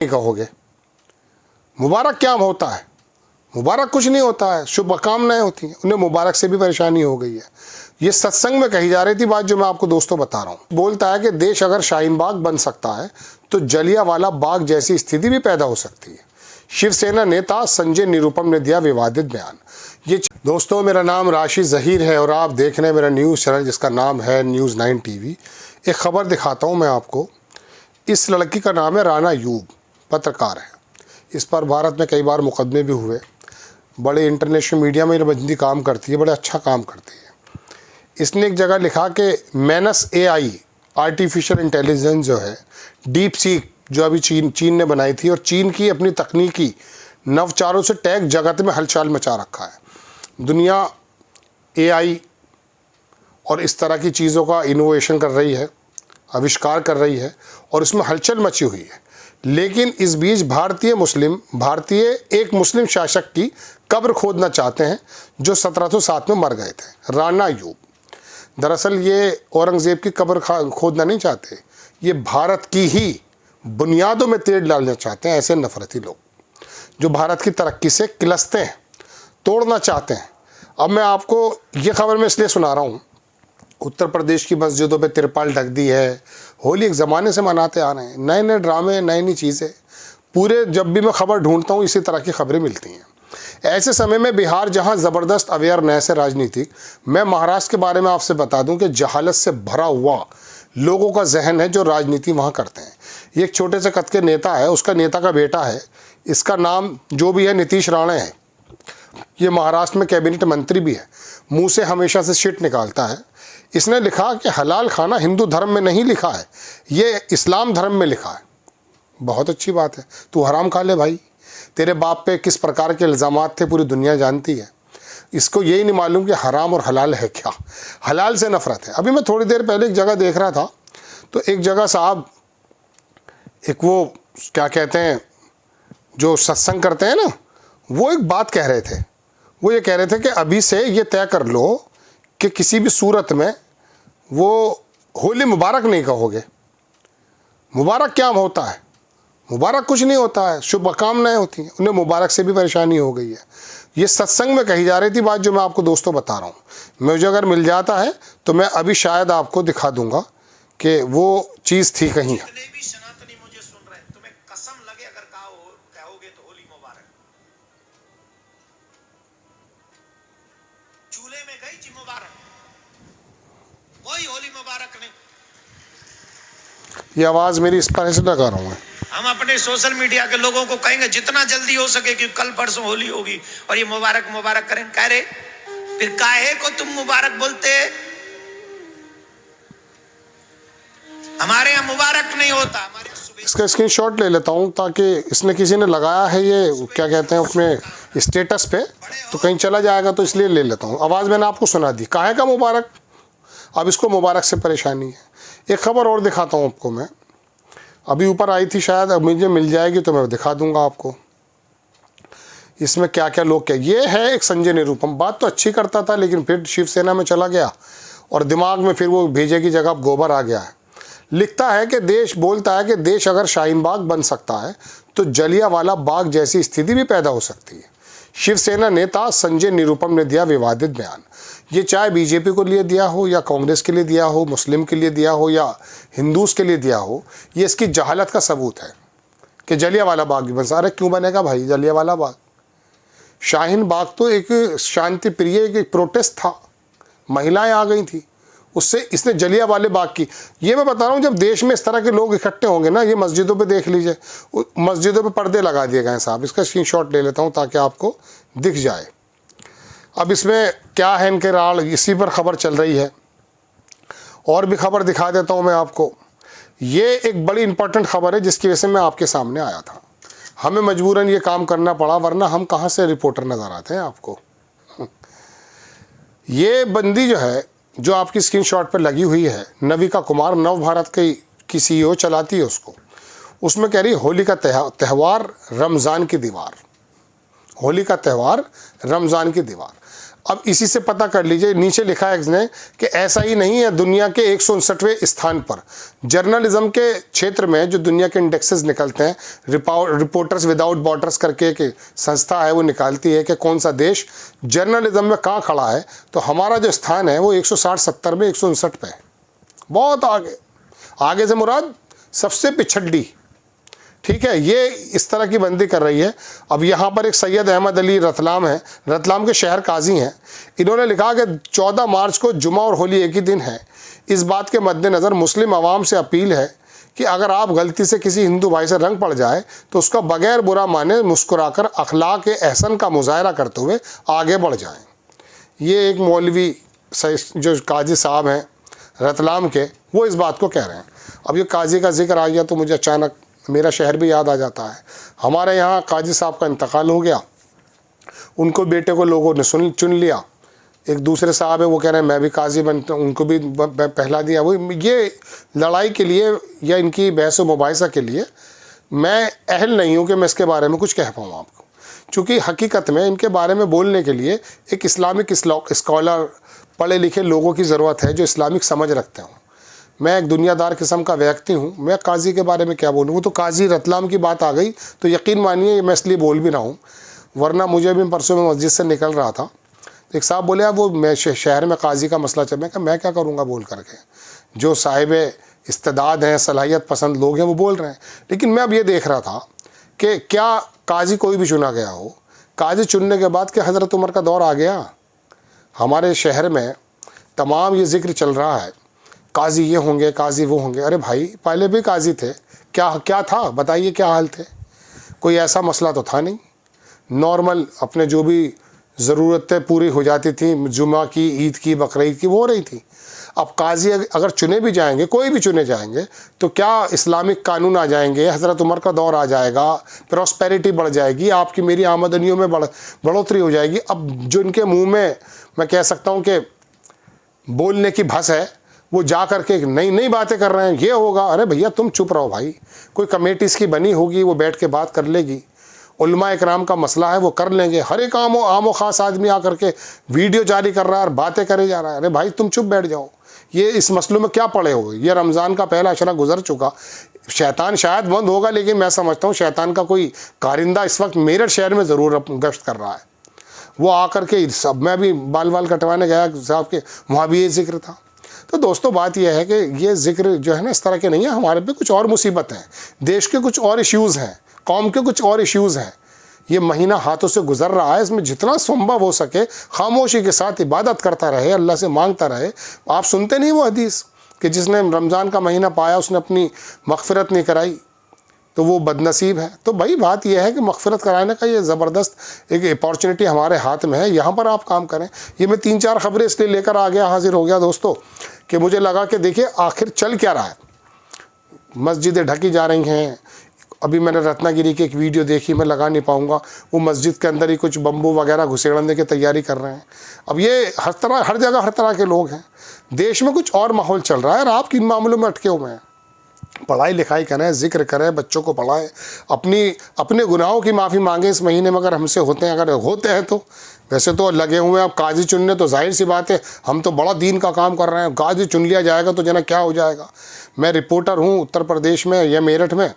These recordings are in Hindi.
कहोगे। मुबारक क्या होता है? मुबारक कुछ नहीं होता है, शुभकामनाएं होती हैं। उन्हें मुबारक से भी परेशानी हो गई है। ये सत्संग में कही जा रही थी बात, जो मैं आपको दोस्तों बता रहा हूँ। बोलता है कि देश अगर शाहीन बाग बन सकता है तो जलियांवाला बाग जैसी स्थिति भी पैदा हो सकती है। शिवसेना नेता संजय निरुपम ने दिया विवादित बयान। ये दोस्तों, मेरा नाम राशि जहीर है और आप देख रहे हैं मेरा न्यूज़ चैनल जिसका नाम है न्यूज़ 9 टीवी। एक खबर दिखाता हूँ मैं आपको। इस लड़की का नाम है राना अयूब, पत्रकार है। इस पर भारत में कई बार मुकदमे भी हुए। बड़े इंटरनेशनल मीडिया में ये बंदी काम करती है, बड़े अच्छा काम करती है। इसने एक जगह लिखा कि मेनस AI आर्टिफिशियल इंटेलिजेंस जो है, डीप सीक जो अभी चीन ने बनाई थी, और चीन की अपनी तकनीकी नवचारों से टेक जगत में हलचल मचा रखा है। दुनिया AI और इस तरह की चीज़ों का इनोवेशन कर रही है, आविष्कार कर रही है, और इसमें हलचल मची हुई है। लेकिन इस बीच भारतीय एक मुस्लिम शासक की कब्र खोदना चाहते हैं जो 1707 में मर गए थे, राना अयूब। दरअसल ये औरंगज़ेब की कब्र खोदना नहीं चाहते, ये भारत की ही बुनियादों में तेल डालना चाहते हैं। ऐसे नफरती लोग जो भारत की तरक्की से किलसते हैं, तोड़ना चाहते हैं। अब मैं आपको ये खबर मैं इसलिए सुना रहा हूँ, उत्तर प्रदेश की मस्जिदों पे तिरपाल ढक दी है। होली एक ज़माने से मनाते आ रहे हैं, नए नए ड्रामे, नई नई चीज़ें पूरे। जब भी मैं खबर ढूंढता हूँ इसी तरह की खबरें मिलती हैं। ऐसे समय में बिहार जहाँ ज़बरदस्त अवेयरनेस है राजनीतिक, मैं महाराष्ट्र के बारे में आपसे बता दूं कि जहालत से भरा हुआ लोगों का जहन है जो राजनीति वहाँ करते हैं। ये एक छोटे से कद के नेता है, उसका नेता का बेटा है, इसका नाम जो भी है नीतीश राणे है। ये महाराष्ट्र में कैबिनेट मंत्री भी है, मुँह से हमेशा से शिट निकालता है। इसने लिखा कि हलाल खाना हिंदू धर्म में नहीं लिखा है, ये इस्लाम धर्म में लिखा है। बहुत अच्छी बात है, तू हराम खा ले भाई। तेरे बाप पे किस प्रकार के इल्ज़ामात थे पूरी दुनिया जानती है। इसको यही नहीं मालूम कि हराम और हलाल है क्या। हलाल से नफरत है। अभी मैं थोड़ी देर पहले एक जगह देख रहा था, तो एक जगह साहब, एक वो क्या कहते हैं जो सत्संग करते हैं ना, वो एक बात कह रहे थे। वो ये कह रहे थे कि अभी से ये तय कर लो कि किसी भी सूरत में वो होली मुबारक नहीं कहोगे। मुबारक क्या होता है? मुबारक कुछ नहीं होता है, शुभकामनाएं होती हैं। उन्हें मुबारक से भी परेशानी हो गई है। ये सत्संग में कही जा रही थी बात, जो मैं आपको दोस्तों बता रहा हूँ। मुझे अगर मिल जाता है तो मैं अभी शायद आपको दिखा दूंगा कि वो चीज़ थी कहीं। सनातनी मुझे सुन रहे हैं, तुम्हें कसम लगे अगर कहोगे तो होली मुबारक। चूल्हे में गई जी मुबारक, वही होली मुबारक नहीं। ये आवाज़ मेरी इस तरह से लगा रहा हूँ। हम अपने सोशल मीडिया के लोगों को कहेंगे जितना जल्दी हो सके कि कल परसों होली होगी और ये मुबारक मुबारक करें। कह रहे फिर काहे को तुम मुबारक बोलते? हमारे यहाँ मुबारक नहीं होता। इसका स्क्रीनशॉट ले लेता हूँ ताकि इसने किसी ने लगाया है ये क्या कहते हैं अपने स्टेटस पे, तो कहीं चला जाएगा, तो इसलिए ले लेता हूँ। आवाज़ मैंने आपको सुना दी, काहे का मुबारक। अब इसको मुबारक से परेशानी है। एक खबर और दिखाता हूँ आपको मैं, अभी ऊपर आई थी शायद, अब मुझे मिल जाएगी तो मैं दिखा दूंगा आपको। इसमें क्या क्या लोग क्या, ये है एक संजय निरुपम। बात तो अच्छी करता था लेकिन फिर शिवसेना में चला गया और दिमाग में फिर वो भेजे की जगह गोबर आ गया है। लिखता है कि बोलता है कि देश अगर शाहीन बाग बन सकता है तो जलियांवाला बाग जैसी स्थिति भी पैदा हो सकती है। शिवसेना नेता संजय निरुपम ने दिया विवादित बयान। ये चाहे बीजेपी को लिए दिया हो या कांग्रेस के लिए दिया हो, मुस्लिम के लिए दिया हो या हिंदूज़ के लिए दिया हो, ये इसकी जहालत का सबूत है कि जलियांवाला बाग भी बन सकता। अरे क्यों बनेगा भाई जलियांवाला बाग? शाहीन बाग तो एक शांति प्रिय एक प्रोटेस्ट था, महिलाएं आ गई थी, उससे इसने जलियांवाले बाग की। ये मैं बता रहा हूँ, जब देश में इस तरह के लोग इकट्ठे होंगे ना, ये मस्जिदों पे देख लीजिए, मस्जिदों पे पर्दे लगा दिए गए हैं साहब। इसका स्क्रीनशॉट ले लेता हूँ ताकि आपको दिख जाए। अब इसमें क्या है इनके राल, इसी पर खबर चल रही है। और भी खबर दिखा देता हूँ मैं आपको। ये एक बड़ी इंपॉर्टेंट खबर है जिसकी वजह से मैं आपके सामने आया था। हमें मजबूरन ये काम करना पड़ा, वरना हम कहाँ से रिपोर्टर नज़र आते हैं आपको। ये बंदी जो है, जो आपकी स्क्रीनशॉट पर लगी हुई है, नविका कुमार, नव भारत की CEO चलाती है उसको। उसमें कह रही होली का त्यौहार रमज़ान की दीवार, होली का त्यौहार रमज़ान की दीवार। अब इसी से पता कर लीजिए, नीचे लिखा है इसने कि ऐसा ही नहीं है, दुनिया के 159वें स्थान पर जर्नलिज्म के क्षेत्र में जो दुनिया के इंडेक्सेस निकलते हैं, रिपोर्टर्स विदाउट बॉर्डर्स करके एक संस्था है, वो निकालती है कि कौन सा देश जर्नलिज्म में कहाँ खड़ा है। तो हमारा जो स्थान है वो 160-70 में 159 पे है, बहुत आगे। आगे से मुराद सबसे पिछड़ी, ठीक है। ये इस तरह की बंदी कर रही है। अब यहाँ पर एक सैयद अहमद अली रतलाम है, रतलाम के शहर काजी हैं, इन्होंने लिखा कि 14 मार्च को जुमा और होली एक ही दिन है। इस बात के मद्देनज़र मुस्लिम आवाम से अपील है कि अगर आप गलती से किसी हिंदू भाई से रंग पड़ जाए तो उसका बगैर बुरा माने मुस्कुराकर अखलाक एहसन का मुजाहरा करते हुए आगे बढ़ जाएं। ये एक मौलवी जो काजी साहब हैं रतलाम के, वो इस बात को कह रहे हैं। अब ये काजी का जिक्र आ गया तो मुझे अचानक मेरा शहर भी याद आ जाता है। हमारे यहाँ काजी साहब का इंतकाल हो गया, उनको बेटे को लोगों ने चुन लिया। एक दूसरे साहब है, वो कह रहे हैं मैं भी काजी बनता हूँ, उनको भी पहला दिया। वो ये लड़ाई के लिए या इनकी बहस व मुबाहिसा के लिए मैं अहल नहीं हूँ कि मैं इसके बारे में कुछ कह पाऊँ आपको, चूँकि हकीकत में इनके बारे में बोलने के लिए एक इस्लामिक स्कॉलर, पढ़े लिखे लोगों की ज़रूरत है जो इस्लामिक समझ रखते हों। मैं एक दुनियादार किस्म का व्यक्ति हूँ, मैं काजी के बारे में क्या बोलूँ। वो तो काजी रतलाम की बात आ गई तो यकीन मानिए मैं इसलिए बोल भी रहा हूँ, वरना मुझे भी परसों में मस्जिद से निकल रहा था तो एक साहब बोले वो मैं शहर में काजी का मसला चल, मैं क्या करूँगा बोल करके। जो साहिब इस्तेदाद हैं, सलाहियत पसंद लोग हैं, वो बोल रहे हैं। लेकिन मैं अब ये देख रहा था कि क्या काजी कोई भी चुना गया हो, काजी चुनने के बाद कि हज़रत उमर का दौर आ गया। हमारे शहर में तमाम ये जिक्र चल रहा है काजी ये होंगे, काजी वो होंगे। अरे भाई पहले भी काजी थे, क्या था बताइए, क्या हाल थे? कोई ऐसा मसला तो था नहीं, नॉर्मल अपने जो भी ज़रूरतें पूरी हो जाती थी, जुमा की, ईद की, बकरीद की, वो हो रही थी। अब काजी अगर चुने भी जाएंगे, कोई भी चुने जाएंगे, तो क्या इस्लामिक कानून आ जाएंगे, हज़रत उमर का दौर आ जाएगा, प्रॉस्पेरिटी बढ़ जाएगी, आपकी मेरी आमदनियों में बढ़ोतरी हो जाएगी। अब जो इनके मुँह में मैं कह सकता हूँ कि बोलने की भस है, वो जा कर के नई नई बातें कर रहे हैं, ये होगा। अरे भैया तुम चुप रहो भाई, कोई कमेटी इसकी बनी होगी, वो बैठ के बात कर लेगी। उलमा इकराम का मसला है, वो कर लेंगे। हर एक आम खास आदमी आकर के वीडियो जारी कर रहा है और बातें करे जा रहा है। अरे भाई तुम चुप बैठ जाओ, ये इस मसलों में क्या पड़े हो। ये रमज़ान का पहला अशरा गुजर चुका, शैतान शायद बंद होगा, लेकिन मैं समझता हूँ शैतान का कोई कारिंदा इस वक्त मेरठ शहर में ज़रूर गश्त कर रहा है। वो आकर के सब, मैं भी बाल कटवाने गया साहब के, वहाँ भी ये जिक्र था। तो दोस्तों बात यह है कि ये जिक्र जो है ना इस तरह के नहीं है, हमारे पे कुछ और मुसीबत हैं, देश के कुछ और इश्यूज़ हैं, कौम के कुछ और इश्यूज़ हैं। ये महीना हाथों से गुजर रहा है, इसमें जितना संभव हो सके खामोशी के साथ इबादत करता रहे, अल्लाह से मांगता रहे। आप सुनते नहीं वो हदीस कि जिसने रमज़ान का महीना पाया उसने अपनी मग़फ़िरत नहीं कराई तो वो बदनसीब है। तो भाई बात यह है कि मग़फ़िरत कराने का ये ज़बरदस्त एक अपॉर्चुनिटी हमारे हाथ में है, यहाँ पर आप काम करें। ये मैं 3-4 खबरें इसलिए लेकर आ गया, हाजिर हो गया दोस्तों, कि मुझे लगा कि देखिए आखिर चल क्या रहा है। मस्जिदें ढकी जा रही हैं। अभी मैंने रत्नागिरी की एक वीडियो देखी, मैं लगा नहीं पाऊँगा, वो मस्जिद के अंदर ही कुछ बम्बू वगैरह घुसेड़ने की तैयारी कर रहे हैं। अब ये हर जगह हर तरह के लोग हैं, देश में कुछ और माहौल चल रहा है और आप किन मामलों में अटके हुए हैं। पढ़ाई लिखाई करें, जिक्र करें, बच्चों को पढ़ाएं, अपने गुनाहों की माफ़ी मांगें इस महीने में अगर हमसे होते हैं, अगर होते हैं तो। वैसे तो लगे हुए हैं आप काजी चुनने, तो जाहिर सी बात है हम तो बड़ा दीन का काम कर रहे हैं, काजी चुन लिया जाएगा तो जना क्या हो जाएगा। मैं रिपोर्टर हूँ उत्तर प्रदेश में या मेरठ में,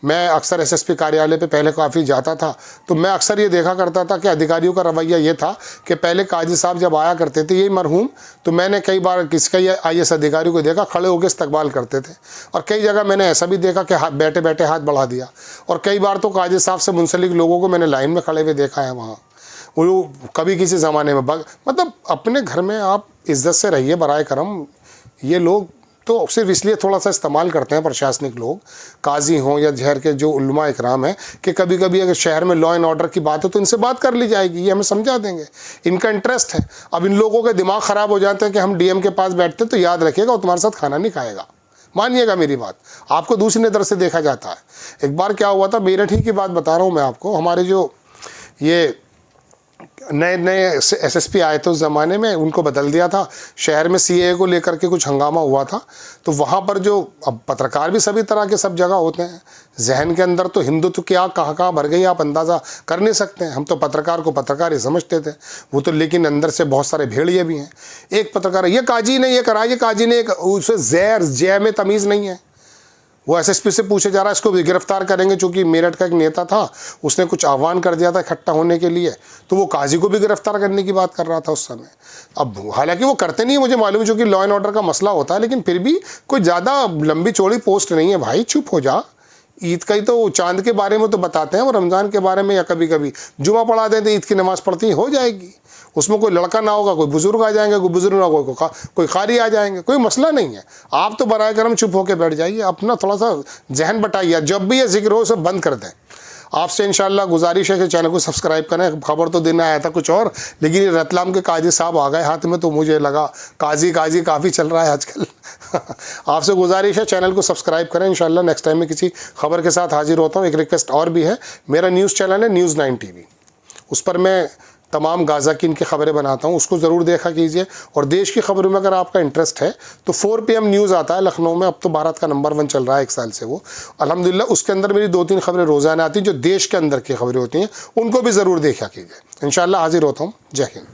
मैं अक्सर एसएसपी कार्यालय पे पहले काफ़ी जाता था, तो मैं अक्सर ये देखा करता था कि अधिकारियों का रवैया ये था कि पहले काजी साहब जब आया करते थे, यही मरहूम, तो मैंने कई बार कई आईएएस अधिकारियों को देखा खड़े होकर इस्तकबाल करते थे, और कई जगह मैंने ऐसा भी देखा कि हाथ बैठे बैठे हाथ बढ़ा दिया, और कई बार तो काजी साहब से मुंसलिक लोगों को मैंने लाइन में खड़े हुए देखा है वहाँ। वो कभी किसी ज़माने में मतलब अपने घर में आप इज़्ज़त से रहिए बराए करम। ये लोग तो सिर्फ इसलिए थोड़ा सा इस्तेमाल करते हैं प्रशासनिक लोग, काजी हों या शहर के जो उलमा इकराम हैं, कि कभी कभी अगर शहर में लॉ एंड ऑर्डर की बात हो तो इनसे बात कर ली जाएगी, ये हमें समझा देंगे, इनका इंटरेस्ट है। अब इन लोगों के दिमाग ख़राब हो जाते हैं कि हम डीएम के पास बैठते तो याद रखिएगा वो तुम्हारे साथ खाना नहीं खाएगा, मानिएगा मेरी बात, आपको दूसरी नज़र से देखा जाता है। एक बार क्या हुआ था, मेरठ ही की बात बता रहा हूँ मैं आपको, हमारे जो ये नए नए एसएसपी आए थे उस ज़माने में, उनको बदल दिया था। शहर में सीएए को लेकर के कुछ हंगामा हुआ था, तो वहाँ पर जो, अब पत्रकार भी सभी तरह के सब जगह होते हैं, जहन के अंदर तो हिंदुत्व की आग कहाँ कहाँ भर गई आप अंदाज़ा कर नहीं सकते हैं। हम तो पत्रकार को पत्रकार ही समझते थे, वो तो लेकिन अंदर से बहुत सारे भेड़िए भी हैं। एक पत्रकार, ये काजी ने ये करा, ये काजी ने, उसे जैर जय में तमीज़ नहीं है। वो एसएसपी से पूछे जा रहा है, इसको भी गिरफ्तार करेंगे, चूंकि मेरठ का एक नेता था, उसने कुछ आह्वान कर दिया था इकट्ठा होने के लिए, तो वो काजी को भी गिरफ्तार करने की बात कर रहा था उस समय। अब हालांकि वो करते नहीं है, मुझे मालूम है, चूंकि लॉ एंड ऑर्डर का मसला होता है, लेकिन फिर भी कोई ज़्यादा लंबी चौड़ी पोस्ट नहीं है भाई, चुप हो जा। ईद का ही तो, चांद के बारे में तो बताते हैं, और रमज़ान के बारे में या कभी कभी जुमा पढ़ा दें तो ईद की नमाज़ पढ़ती हो जाएगी। उसमें कोई लड़का ना होगा, कोई बुजुर्ग आ जाएंगे, कोई बुजुर्ग ना होगा, कोई खारी आ जाएंगे, कोई मसला नहीं है। आप तो बराए करम चुप होकर बैठ जाइए, अपना थोड़ा सा जहन बटाइए, जब भी ये जिक्र हो सब बंद कर दें। आपसे इंशाल्लाह गुजारिश है कि चैनल को सब्सक्राइब करें। खबर तो देना आया था कुछ और, लेकिन ये रतलाम के काजी साहब आ गए हाथ में, तो मुझे लगा काजी काजी काफ़ी चल रहा है आजकल। आपसे गुजारिश है चैनल को सब्सक्राइब करें। इंशाल्लाह नेक्स्ट टाइम में किसी खबर के साथ हाजिर होता हूँ। एक रिक्वेस्ट और भी है, मेरा न्यूज़ चैनल है न्यूज़ 9 TV, उस पर मैं तमाम गाज़ा की इनकी खबरें बनाता हूँ, उसको ज़रूर देखा कीजिए। और देश की खबरों में अगर आपका इंटरेस्ट है तो 4 PM न्यूज़ आता है लखनऊ में, अब तो भारत का नंबर 1 चल रहा है 1 साल से वो, अल्हम्दुलिल्लाह। उसके अंदर मेरी 2-3 खबरें रोज़ाना आती हैं जो देश के अंदर की खबरें होती हैं, उनको भी ज़रूर देखा कीजिए। इंशाल्लाह हाजिर होता हूँ। जय हिंद।